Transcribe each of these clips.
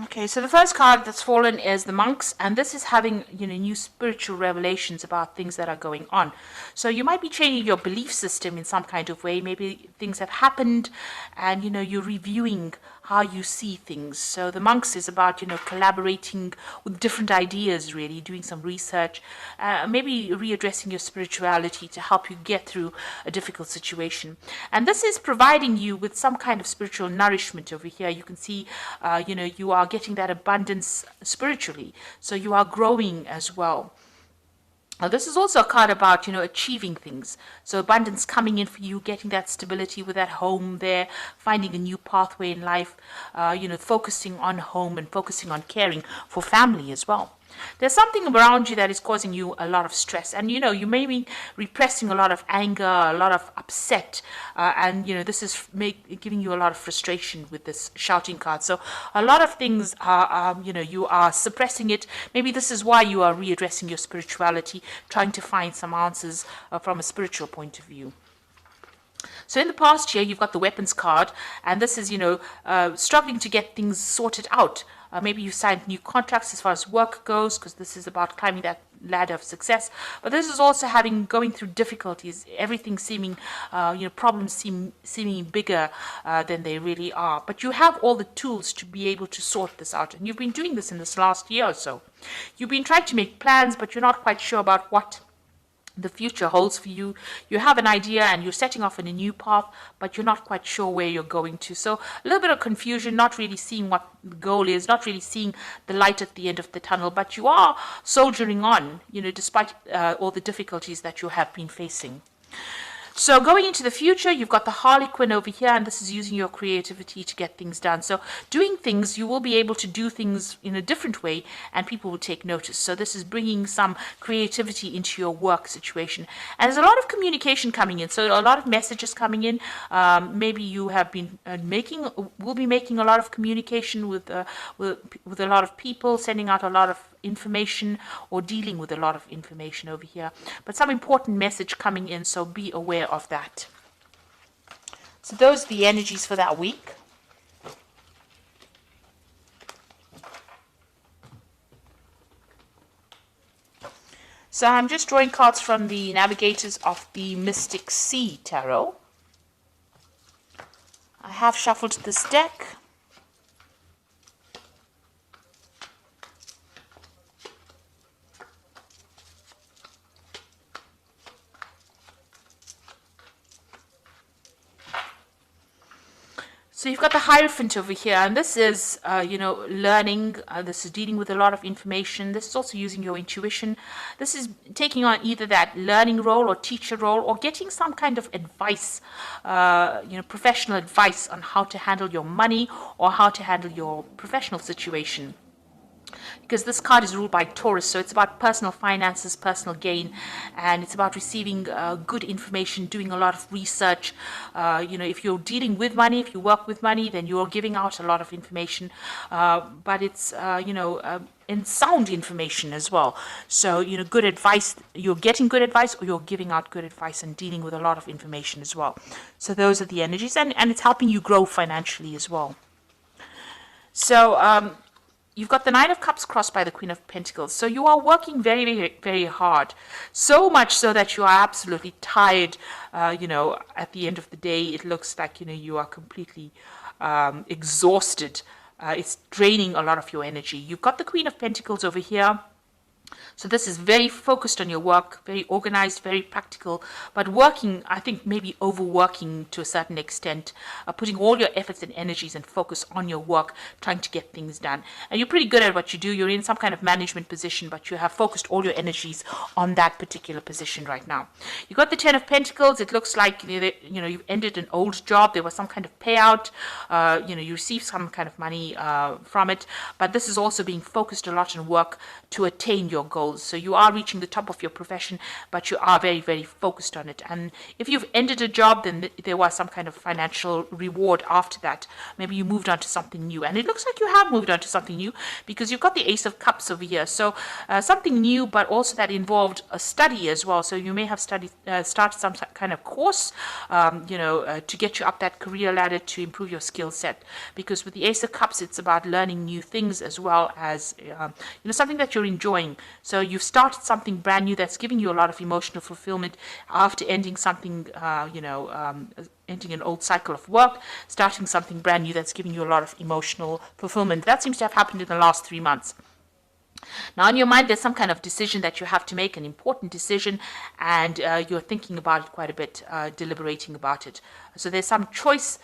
Okay, so the first card that's fallen is the monks, and this is having, new spiritual revelations about things that are going on. So you might be changing your belief system in some kind of way. Maybe things have happened, and you're reviewing how you see things. So the monks is about collaborating with different ideas, really doing some research, maybe readdressing your spirituality to help you get through a difficult situation. And this is providing you with some kind of spiritual nourishment over here. You can see, you are getting that abundance spiritually, so you are growing as well. Now, this is also a card about, achieving things. So abundance coming in for you, getting that stability with that home there, finding a new pathway in life, focusing on home and focusing on caring for family as well. There's something around you that is causing you a lot of stress, and you may be repressing a lot of anger, a lot of upset, and this is giving you a lot of frustration with this shouting card. So a lot of things are, you are suppressing it. Maybe this is why you are readdressing your spirituality, trying to find some answers from a spiritual point of view. So in the past here, you've got the weapons card, and this is, struggling to get things sorted out. Maybe you've signed new contracts as far as work goes, because this is about climbing that ladder of success. But this is also going through difficulties, everything seeming, problems seeming bigger than they really are. But you have all the tools to be able to sort this out. And you've been doing this in this last year or so. You've been trying to make plans, but you're not quite sure about what the future holds for you. You have an idea and you're setting off on a new path, but you're not quite sure where you're going to. So a little bit of confusion, not really seeing what the goal is, not really seeing the light at the end of the tunnel, but you are soldiering on, despite all the difficulties that you have been facing. So going into the future, you've got the Harlequin over here, and this is using your creativity to get things done. So doing things, you will be able to do things in a different way, and people will take notice. So this is bringing some creativity into your work situation. And there's a lot of communication coming in, so a lot of messages coming in. Maybe you have been will be making a lot of communication with a lot of people, sending out a lot of information or dealing with a lot of information over here, but some important message coming in, so be aware of that. So those are the energies for that week. So I'm just drawing cards from the Navigators of the Mystic Sea Tarot. I have shuffled this deck. So you've got the Hierophant over here, and this is, learning. This is dealing with a lot of information. This is also using your intuition. This is taking on either that learning role or teacher role, or getting some kind of advice, professional advice on how to handle your money or how to handle your professional situation. Because this card is ruled by Taurus, so it's about personal finances, personal gain, and it's about receiving good information, doing a lot of research. If you're dealing with money, if you work with money, then you're giving out a lot of information, but it's, and sound information as well. So, good advice, you're getting good advice, or you're giving out good advice and dealing with a lot of information as well. So those are the energies, and it's helping you grow financially as well. So, you've got the Nine of Cups crossed by the Queen of Pentacles. So you are working very, very, very hard. So much so that you are absolutely tired. At the end of the day, it looks like, you are completely exhausted. It's draining a lot of your energy. You've got the Queen of Pentacles over here. So this is very focused on your work, very organized, very practical, but working, I think maybe overworking to a certain extent, putting all your efforts and energies and focus on your work, trying to get things done. And you're pretty good at what you do. You're in some kind of management position, but you have focused all your energies on that particular position right now. You've got the Ten of Pentacles. It looks like, you've ended an old job. There was some kind of payout. You received some kind of money from it, but this is also being focused a lot on work to attain your your goals. So you are reaching the top of your profession, but you are very, very focused on it. And if you've ended a job, then there was some kind of financial reward after that. Maybe you moved on to something new. And it looks like you have moved on to something new because you've got the Ace of Cups over here. So something new, but also that involved a study as well. So you may have started some kind of course, to get you up that career ladder to improve your skill set. Because with the Ace of Cups, it's about learning new things as well as something that you're enjoying. So you've started something brand new that's giving you a lot of emotional fulfillment after ending something, ending an old cycle of work, starting something brand new that's giving you a lot of emotional fulfillment. That seems to have happened in the last 3 months. Now, in your mind, there's some kind of decision that you have to make, an important decision, and you're thinking about it quite a bit, deliberating about it. So there's some choice,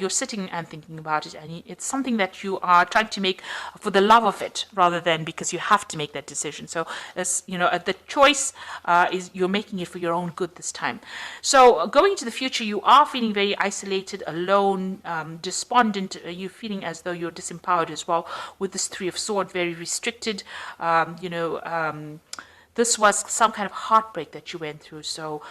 you're sitting and thinking about it, and it's something that you are trying to make for the love of it, rather than because you have to make that decision. So, the choice is you're making it for your own good this time. So going into the future, you are feeling very isolated, alone, despondent. You're feeling as though you're disempowered as well with this Three of Swords, very restricted. This was some kind of heartbreak that you went through. So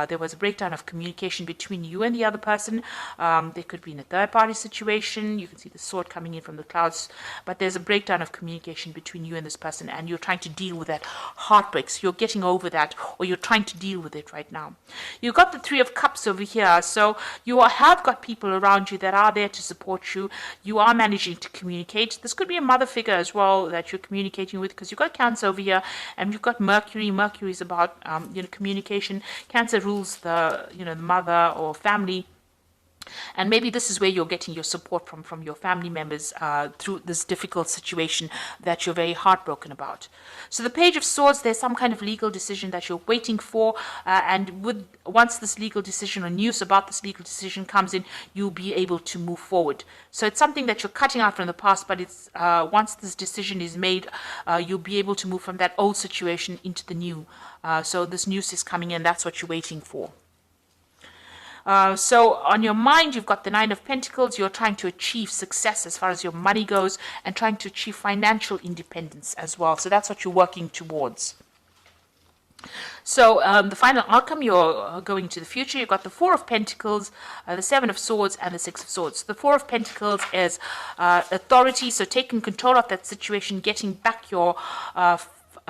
there was a breakdown of communication between you and the other person. There could be in a third-party situation. You can see the sword coming in from the clouds. But there's a breakdown of communication between you and this person, and you're trying to deal with that heartbreak. So you're getting over that, or you're trying to deal with it right now. You've got the Three of Cups over here. So you have got people around you that are there to support you. You are managing to communicate. This could be a mother figure as well that you're communicating with, because you've got Cancer over here, and you've got Mercury. Mercury is about communication. Cancer rules the the mother or family. And maybe this is where you're getting your support from your family members through this difficult situation that you're very heartbroken about. So the Page of Swords, there's some kind of legal decision that you're waiting for, and once this legal decision or news about this legal decision comes in, you'll be able to move forward. So it's something that you're cutting out from the past, but it's once this decision is made, you'll be able to move from that old situation into the new. So this news is coming in. That's what you're waiting for. So on your mind, you've got the Nine of Pentacles. You're trying to achieve success as far as your money goes, and trying to achieve financial independence as well. So that's what you're working towards. So the final outcome, you're going to the future. You've got the Four of Pentacles, the Seven of Swords, and the Six of Swords. The Four of Pentacles is authority, so taking control of that situation, getting back your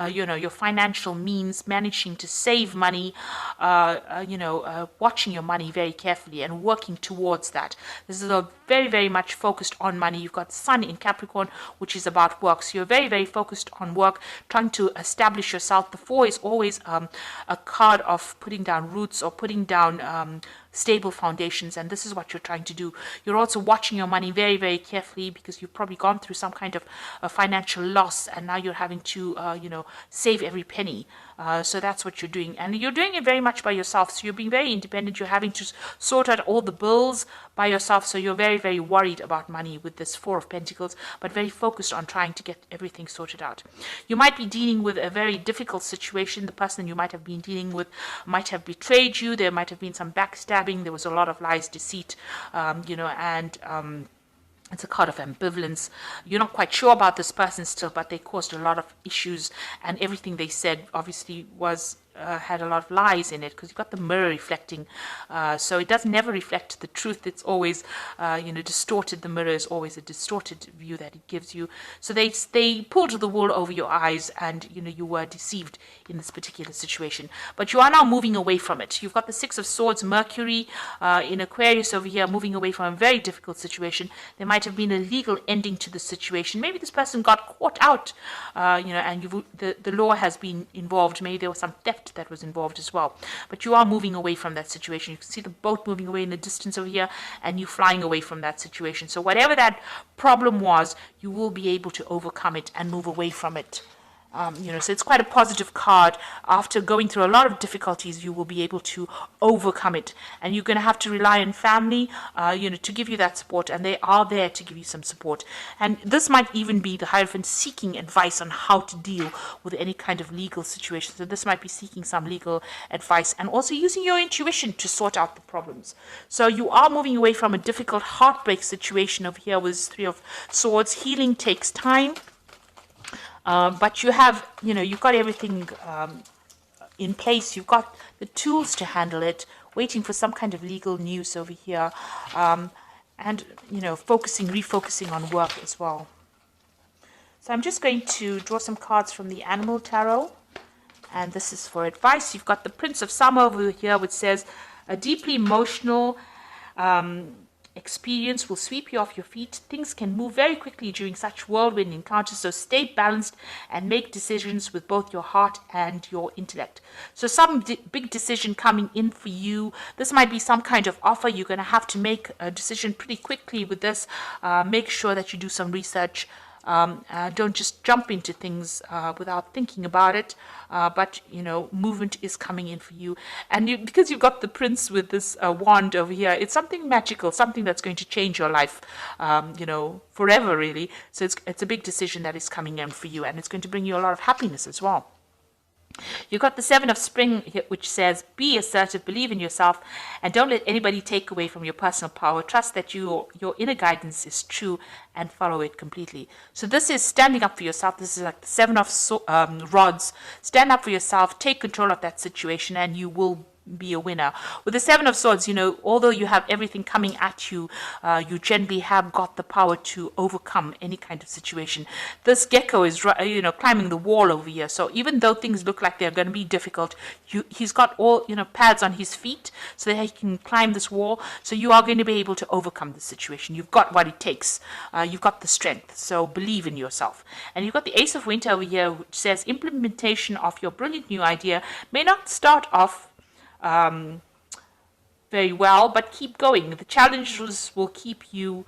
your financial means, managing to save money, watching your money very carefully and working towards that. This is a very, very much focused on money. You've got Sun in Capricorn, which is about work. So you're very, very focused on work, trying to establish yourself. The Four is always a card of putting down roots or putting down stable foundations, and this is what you're trying to do. You're also watching your money very, very carefully, because you've probably gone through some kind of financial loss, and now you're having to save every penny. So that's what you're doing, and you're doing it very much by yourself. So you're being very independent. You're having to sort out all the bills by yourself. So you're very, very worried about money with this Four of Pentacles, but very focused on trying to get everything sorted out. You might be dealing with a very difficult situation. The person you might have been dealing with might have betrayed you. There might have been some backstabbing. There was a lot of lies, deceit, it's a card of ambivalence. You're not quite sure about this person still, but they caused a lot of issues, and everything they said obviously was had a lot of lies in it, because you've got the mirror reflecting. So it does never reflect the truth. It's always, distorted. The mirror is always a distorted view that it gives you. So they pulled the wool over your eyes, and you were deceived in this particular situation. But you are now moving away from it. You've got the Six of Swords, Mercury in Aquarius over here, moving away from a very difficult situation. There might have been a legal ending to the situation. Maybe this person got caught out, and the law has been involved. Maybe there was some theft that was involved as well. But you are moving away from that situation. You can see the boat moving away in the distance over here, and you flying away from that situation. So whatever that problem was, you will be able to overcome it and move away from it. So it's quite a positive card. After going through a lot of difficulties, you will be able to overcome it, and you're going to have to rely on family, to give you that support, and they are there to give you some support. And this might even be the Hierophant seeking advice on how to deal with any kind of legal situation. So this might be seeking some legal advice, and also using your intuition to sort out the problems. So you are moving away from a difficult heartbreak situation over here with Three of Swords. Healing takes time. But you have, you've got everything in place. You've got the tools to handle it, waiting for some kind of legal news over here, and, refocusing on work as well. So I'm just going to draw some cards from the Animal Tarot, and this is for advice. You've got the Prince of Summer over here, which says, a deeply emotional experience will sweep you off your feet. Things can move very quickly during such whirlwind encounters, so stay balanced and make decisions with both your heart and your intellect. So some big decision coming in for you. This might be some kind of offer. You're going to have to make a decision pretty quickly with this. Make sure that you do some research. Don't just jump into things without thinking about it, but movement is coming in for you, and because you've got the prince with this wand over here, it's something magical, something that's going to change your life forever, really. So it's a big decision that is coming in for you, and it's going to bring you a lot of happiness as well. You've got the Seven of Spring, which says, be assertive, believe in yourself, and don't let anybody take away from your personal power. Trust that your inner guidance is true and follow it completely. So this is standing up for yourself. This is like the Seven of Rods. Stand up for yourself, take control of that situation, and you will be a winner. With the Seven of Swords, although you have everything coming at you, you generally have got the power to overcome any kind of situation. This gecko is, climbing the wall over here. So even though things look like they're going to be difficult, he's got all, pads on his feet so that he can climb this wall. So you are going to be able to overcome the situation. You've got what it takes. You've got the strength. So believe in yourself. And you've got the Ace of Winter over here, which says implementation of your brilliant new idea may not start off very well, but keep going. The challenges will keep you,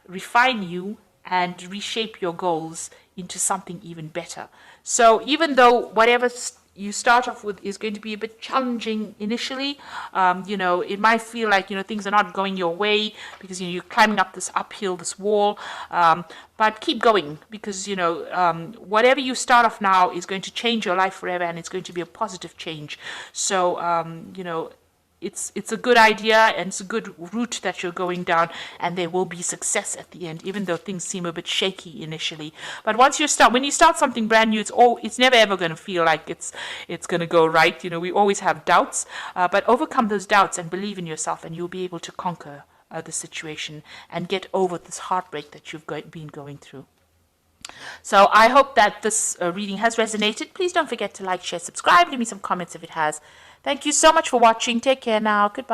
refine you, and reshape your goals into something even better. So even though whatever you start off with is going to be a bit challenging initially, it might feel like, things are not going your way because, you're climbing up this uphill, this wall, but keep going because, whatever you start off now is going to change your life forever, and it's going to be a positive change. So, it's a good idea, and it's a good route that you're going down, and there will be success at the end, even though things seem a bit shaky initially. But when you start something brand new, it's never ever going to feel like it's going to go right. We always have doubts, but overcome those doubts and believe in yourself, and you'll be able to conquer the situation and get over this heartbreak that you've been going through. So I hope that this reading has resonated. Please don't forget to like, share, subscribe. Leave me some comments if it has. Thank you so much for watching. Take care now. Goodbye.